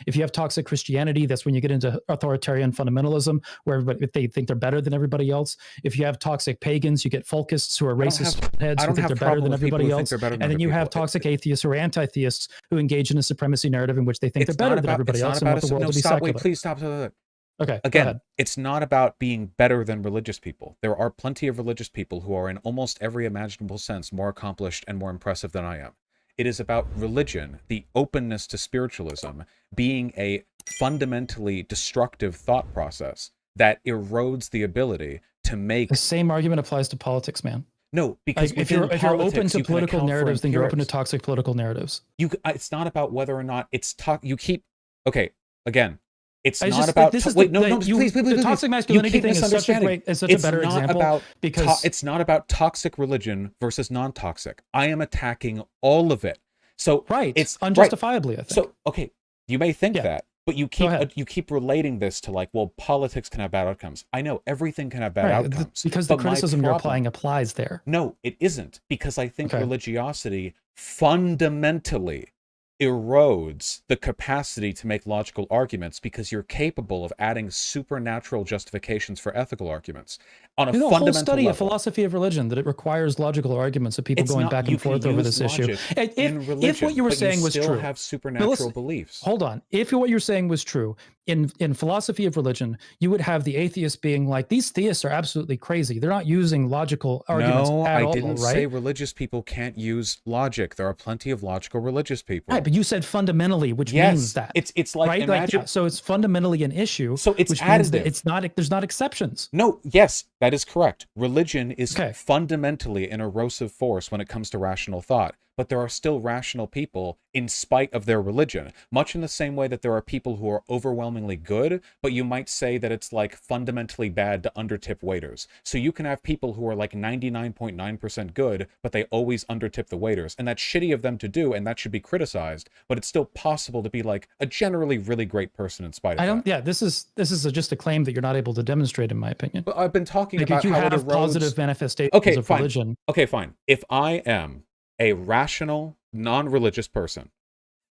If you have toxic Christianity, that's when you get into authoritarian fundamentalism, where everybody, they think they're better than everybody else. If you have toxic pagans, you get folkists who are racist heads who think they're better than everybody else. And then you have toxic atheists who are anti-theists who engage in a supremacy narrative in which they think they're better than everybody else and want the world to be secular. Wait, please stop. Okay. Again, it's not about being better than religious people. There are plenty of religious people who are in almost every imaginable sense more accomplished and more impressive than I am. It is about religion, the openness to spiritualism, being a fundamentally destructive thought process that erodes the ability to make... The same argument applies to politics, man. No, because if you're open to political narratives, then you're open to toxic political narratives. It's not about whether or not it's... Okay, again... It's not just, about... Wait, please. The toxic masculinity thing is such a better example because... It's not about toxic religion versus non-toxic. I am attacking all of it. So it's unjustifiably, I think. So, okay, you may think that, but you keep relating this to like, well, politics can have bad outcomes. I know everything can have bad outcomes. Because the criticism you're applying applies there. No, it isn't. Because I think religiosity fundamentally erodes the capacity to make logical arguments because you're capable of adding supernatural justifications for ethical arguments on a fundamental whole study level. A philosophy of religion that it requires logical arguments of people going back and forth over this issue. If what you were saying was true, have supernatural beliefs. Hold on. If what you're saying was true, in philosophy of religion, you would have the atheists being like, these theists are absolutely crazy. They're not using logical arguments at all, right? No, I didn't say religious people can't use logic. There are plenty of logical religious people. Right, but you said fundamentally, which means that. It's like, imagine... so it's fundamentally an issue, so it's which additive. Means that it's not, there's not exceptions. No, yes, that is correct. Religion is fundamentally an erosive force when it comes to rational thought. But there are still rational people in spite of their religion, much in the same way that there are people who are overwhelmingly good, but you might say that it's like fundamentally bad to undertip waiters. So you can have people who are like 99.9% good, but they always undertip the waiters. And that's shitty of them to do, and that should be criticized, but it's still possible to be like a generally really great person in spite of that. Yeah, this is just a claim that you're not able to demonstrate, in my opinion. But I've been talking about how it erodes... positive manifestations of religion. Okay, fine. If I am a rational, non-religious person,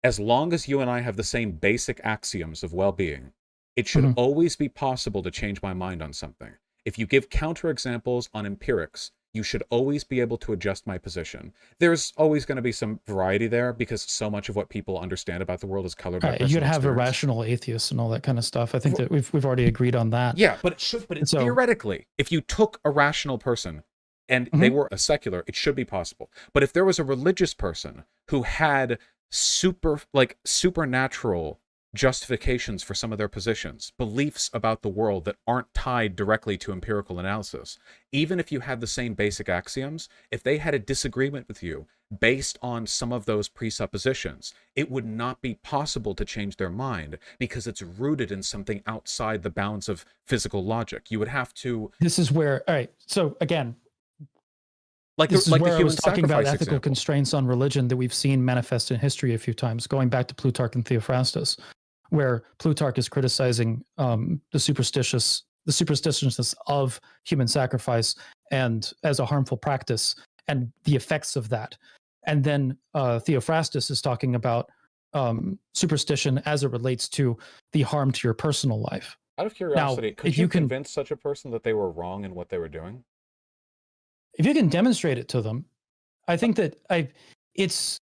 as long as you and I have the same basic axioms of well-being, it should always be possible to change my mind on something. If you give counterexamples on empirics, you should always be able to adjust my position. There's always going to be some variety there because so much of what people understand about the world is colored by personal You'd have experience. irrational atheists and all that kind of stuff. I think that we've already agreed on that. Yeah, but theoretically, if you took a rational person and they were a secular, it should be possible. But if there was a religious person who had supernatural justifications for some of their positions, beliefs about the world that aren't tied directly to empirical analysis, even if you had the same basic axioms, if they had a disagreement with you based on some of those presuppositions, it would not be possible to change their mind because it's rooted in something outside the bounds of physical logic. You would have to... This is where... All right, so again... This is where I was talking about ethical constraints on religion that we've seen manifest in history a few times, going back to Plutarch and Theophrastus, where Plutarch is criticizing the superstitiousness of human sacrifice and as a harmful practice and the effects of that. And then Theophrastus is talking about superstition as it relates to the harm to your personal life. Out of curiosity, could you convince such a person that they were wrong in what they were doing? If you can demonstrate it to them, I think that it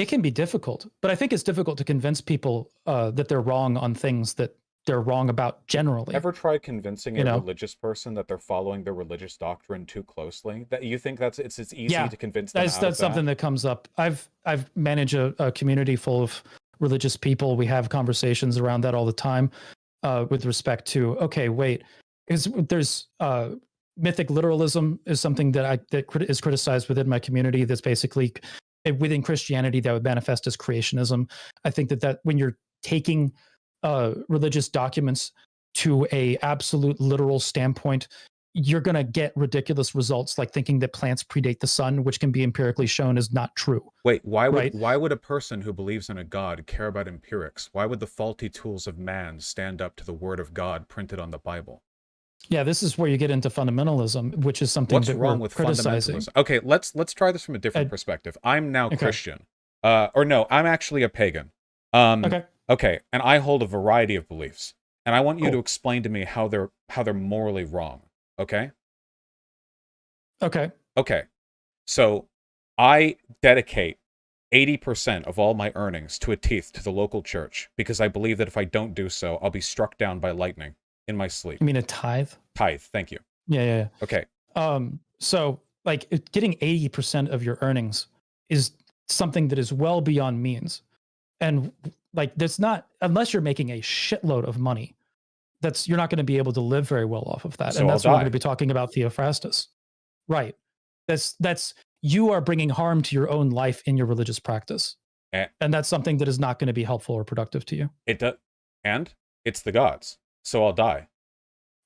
can be difficult, but I think it's difficult to convince people that they're wrong on things that they're wrong about generally. Ever tried convincing a religious person that they're following their religious doctrine too closely? That you think it's easy to convince them? That's something that comes up. I've managed a community full of religious people. We have conversations around that all the time with respect to because there's mythic literalism is something that is criticized within my community. That's basically within Christianity that would manifest as creationism. I think that when you're taking religious documents to a absolute literal standpoint, you're going to get ridiculous results, like thinking that plants predate the sun, which can be empirically shown as not true. Wait, why would a person who believes in a god care about empirics? Why would the faulty tools of man stand up to the word of God printed on the Bible? Yeah, this is where you get into fundamentalism, which is something What's wrong with fundamentalism? Okay, let's try this from a different perspective. I'm now Christian. Or no, I'm actually a pagan. Okay, and I hold a variety of beliefs, and I want you to Cool. explain to me how they're morally wrong. Okay? Okay. Okay. So I dedicate 80% of all my earnings to a tithe to the local church because I believe that if I don't do so, I'll be struck down by lightning in my sleep. You mean a tithe? Tithe, thank you. Yeah. Okay. So like getting 80% of your earnings is something that is well beyond means. And like that's not, unless you're making a shitload of money, you're not going to be able to live very well off of that. So And I'll that's what we're going die. to be talking about Theophrastus. Right. That's you are bringing harm to your own life in your religious practice. Eh, And that's something that is not going to be helpful or productive to you. It does, and it's the gods, so I'll die.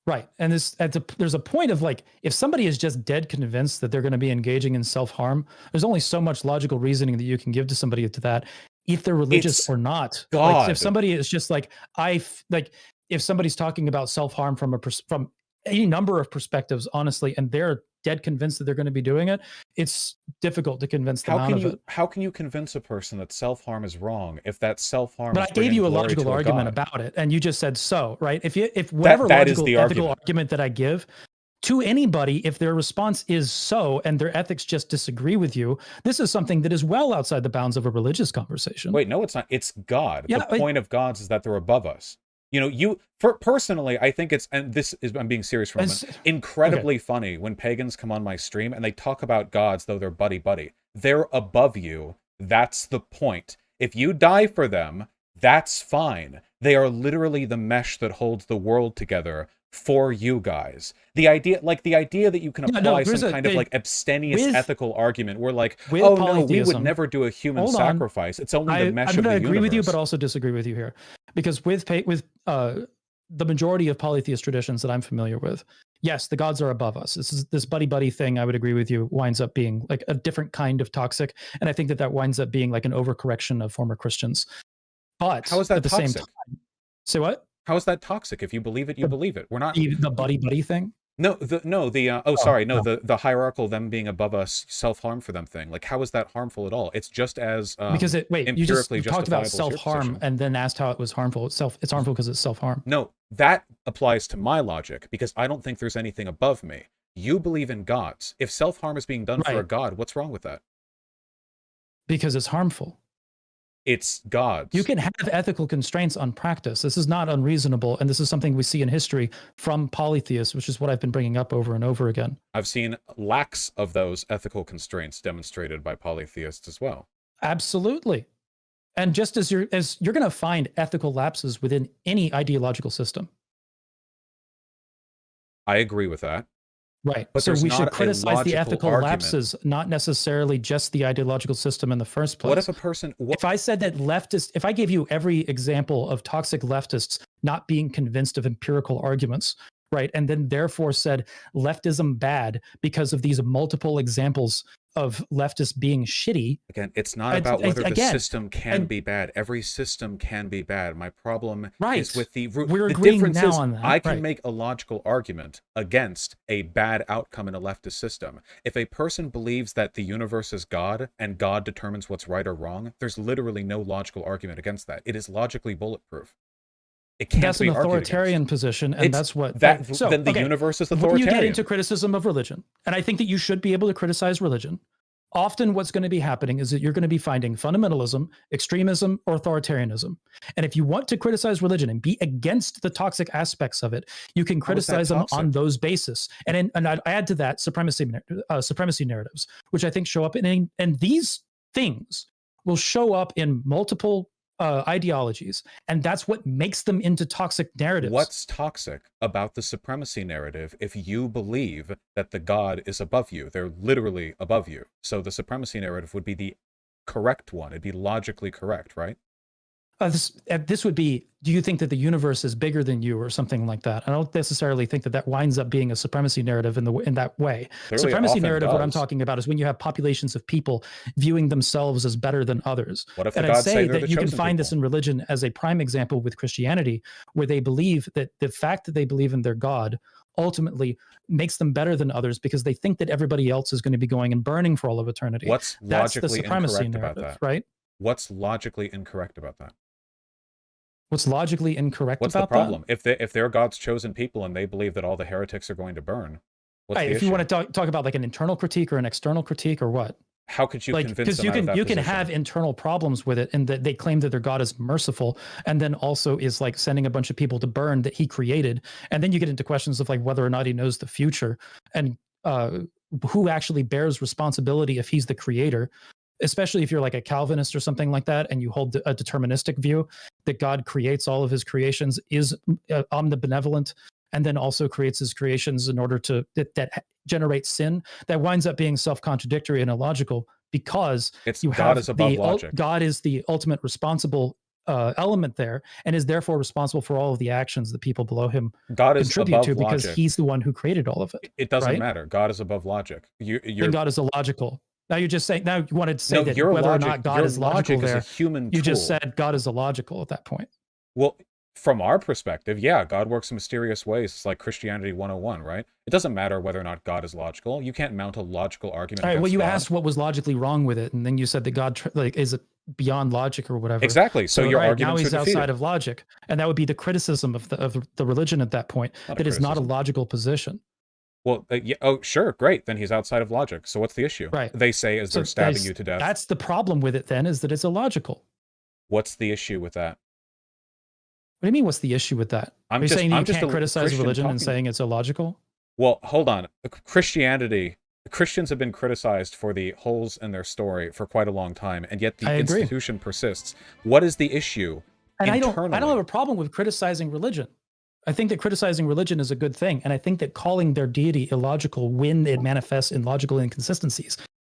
Right. And there's a point of like, if somebody is just dead convinced that they're going to be engaging in self-harm, there's only so much logical reasoning that you can give to somebody to that, if they're religious It's or not. God. Like if somebody is just like, if somebody's talking about self-harm from any number of perspectives, honestly, and they're dead convinced that they're going to be doing it, it's difficult to convince them out of it. How can you convince a person that self-harm is wrong if that self-harm But I gave you a logical argument about it, and you just said so, right? If whatever logical ethical argument that I give to anybody, if their response is so and their ethics just disagree with you, this is something that is well outside the bounds of a religious conversation. Wait, no, it's not. It's God. Yeah, the point of gods is that they're above us. You know, personally, I think I'm being serious for a moment, incredibly funny when pagans come on my stream and they talk about gods, though they're buddy-buddy. They're above you. That's the point. If you die for them, that's fine. They are literally the mesh that holds the world together for you guys. The idea that you can apply some kind of like abstemious ethical argument where like, oh no, we would never do a human sacrifice. It's only the mesh of the universe. I'm going to agree with you, but also disagree with you here, because with the majority of polytheist traditions that I'm familiar with, yes, the gods are above us. This buddy thing, I would agree with you, winds up being like a different kind of toxic, and I think that winds up being like an overcorrection of former Christians. But how is that at the toxic? same time, say what? How is that toxic? If you believe it, you believe it. We're not the buddy thing. The hierarchical them being above us, self-harm for them thing. Like, how is that harmful at all? It's just as because you just talked about self-harm and then asked how it was harmful. It's harmful because it's self-harm. No, that applies to my logic because I don't think there's anything above me. You believe in gods. If self-harm is being done for a god, what's wrong with that? Because it's harmful. It's gods. You can have ethical constraints on practice. This is not unreasonable, and this is something we see in history from polytheists, which is what I've been bringing up over and over again. I've seen lacks of those ethical constraints demonstrated by polytheists as well. Absolutely. And just as you're going to find ethical lapses within any ideological system. I agree with that. Right. But so we should criticize the ethical lapses, not necessarily just the ideological system in the first place. What if a person... If I said that if I gave you every example of toxic leftists not being convinced of empirical arguments, right, and then therefore said leftism bad because of these multiple examples of leftists being shitty. Again, it's not about whether the system can be bad. Every system can be bad. My problem is with we're agreeing now on that. I can make a logical argument against a bad outcome in a leftist system. If a person believes that the universe is God and God determines what's right or wrong, there's literally no logical argument against that. It is logically bulletproof. It can't that's be an authoritarian position, and that's what then the universe is authoritarian. You get into criticism of religion, and I think that you should be able to criticize religion. Often what's going to be happening is that you're going to be finding fundamentalism, extremism, or authoritarianism. And if you want to criticize religion and be against the toxic aspects of it, you can criticize them on those bases. And I'd add to that supremacy narratives, which I think show up and these things will show up in multiple ideologies, and that's what makes them into toxic narratives. What's toxic about the supremacy narrative if you believe that the god is above you? They're literally above you. So the supremacy narrative would be the correct one. It'd be logically correct, right? This would be, do you think that the universe is bigger than you or something like that? I don't necessarily think that winds up being a supremacy narrative in that way. Clearly, supremacy narrative, what I'm talking about is when you have populations of people viewing themselves as better than others. What if and I'd say that you can find this in religion as a prime example with Christianity, where they believe that the fact that they believe in their God ultimately makes them better than others because they think that everybody else is going to be going and burning for all of eternity. What's logically incorrect about that? Right? What's logically incorrect about that? What's logically incorrect What's about the problem? that? If they're God's chosen people and they believe that all the heretics are going to burn, what's the If issue? you want to talk about like an internal critique or an external critique or what? How could you convince them because out of that you can position? have internal problems with it, and that they claim that their God is merciful, and then also is like sending a bunch of people to burn that he created, and then you get into questions of like whether or not he knows the future, and who actually bears responsibility if he's the creator, especially if you're like a Calvinist or something like that, and you hold a deterministic view that God creates all of his creations, is omnibenevolent, and then also creates his creations in order to that generate sin. That winds up being self-contradictory and illogical, because God is above logic. God is the ultimate responsible element there, and is therefore responsible for all of the actions that people below him God is contribute above to, because logic. he's the one who created all of it. It doesn't right? matter. God is above logic. Then God is illogical. Now you're just saying. Now you wanted to say No, that your whether logic, or not God your is logical logic there. is a human You tool. just said God is illogical at that point. Well, from our perspective, yeah, God works in mysterious ways. It's like Christianity 101, right? It doesn't matter whether or not God is logical. You can't mount a logical argument. All right. Well, you God. asked what was logically wrong with it, and then you said that God is it beyond logic or whatever. Exactly. So your argument now he's defeated. outside of logic, and that would be the criticism of the religion at that point. That is not a logical position. Well, yeah, oh, sure, great. Then he's outside of logic. So what's the issue? Right. They say as they're stabbing you to death. That's the problem with it then, is that it's illogical. What's the issue with that? What do you mean, what's the issue with that? Are you saying you can't criticize religion and saying it's illogical? Well, hold on. Christians have been criticized for the holes in their story for quite a long time, and yet the institution persists. What is the issue internally? I don't have a problem with criticizing religion. I think that criticizing religion is a good thing, and I think that calling their deity illogical when it manifests in logical inconsistencies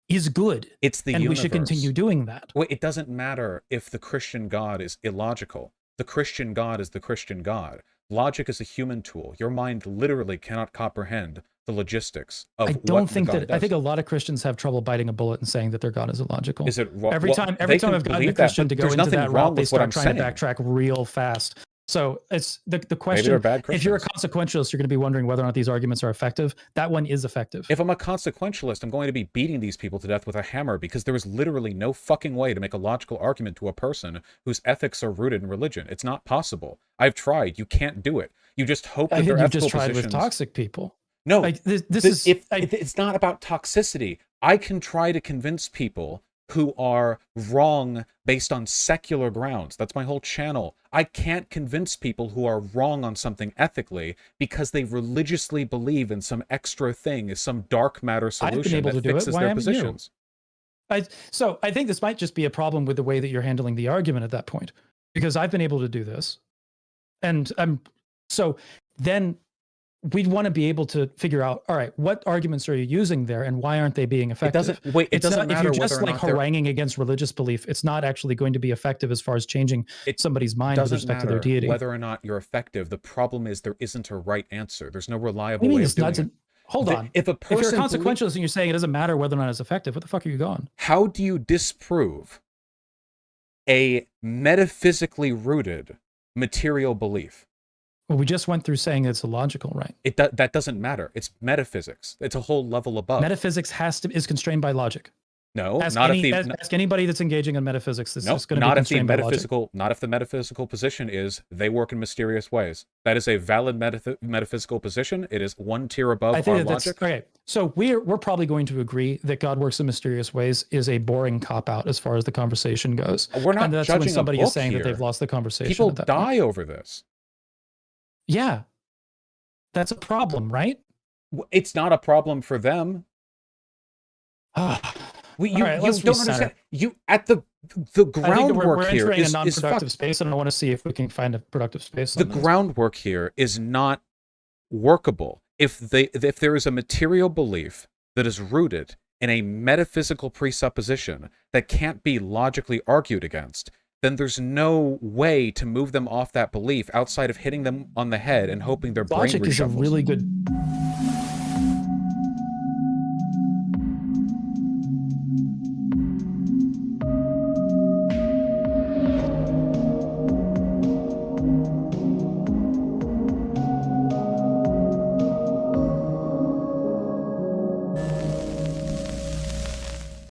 is good. It's the and universe. We should continue doing that. Wait, it doesn't matter if the Christian God is illogical. The Christian God is the Christian God. Logic is a human tool. Your mind literally cannot comprehend the logistics of what the God does. I think a lot of Christians have trouble biting a bullet and saying that their God is illogical. Is it wrong? Every time I've gotten a Christian to go into that route, they start trying to backtrack real fast. So it's the question. If you're a consequentialist, you're going to be wondering whether or not these arguments are effective. That one is effective. If I'm a consequentialist, I'm going to be beating these people to death with a hammer, because there is literally no fucking way to make a logical argument to a person whose ethics are rooted in religion. It's not possible. I've tried. You can't do it. You just hope that their ethical positions... You just tried with toxic people. No, like it's not about toxicity. I can try to convince people who are wrong based on secular grounds. That's my whole channel. I can't convince people who are wrong on something ethically because they religiously believe in some extra thing, is some dark matter solution that fixes their positions. So I think this might just be a problem with the way that you're handling the argument at that point, because I've been able to do this. And so then we'd want to be able to figure out, all right, what arguments are you using there, and why aren't they being effective? It doesn't matter if you're just like haranguing against religious belief, it's not actually going to be effective as far as changing somebody's mind with respect to their deity. Whether or not you're effective, the problem is there isn't a right answer. There's no reliable way of doing it. Hold on. If you're a consequentialist and you're saying it doesn't matter whether or not it's effective, what the fuck are you going? How do you disprove a metaphysically rooted material belief? Well, we just went through saying it's illogical, right? That doesn't matter. It's metaphysics. It's a whole level above. Metaphysics is constrained by logic. No, ask anybody that's engaging in metaphysics. This is going to be constrained by logic. Not if the metaphysical position is they work in mysterious ways. That is a valid metaphysical position. It is one tier above our logic. Okay, so we're probably going to agree that God works in mysterious ways is a boring cop-out as far as the conversation goes. We're not that's judging when somebody a book is saying here. That they've lost the conversation. People die over this. Yeah, that's a problem, right? It's not a problem for them. You don't understand. You at the groundwork here we're entering a non-productive space, and I want to see if we can find a productive space. The groundwork here is not workable. If there is a material belief that is rooted in a metaphysical presupposition that can't be logically argued against, then there's no way to move them off that belief outside of hitting them on the head and hoping their brain reshuffles. Logic is a really good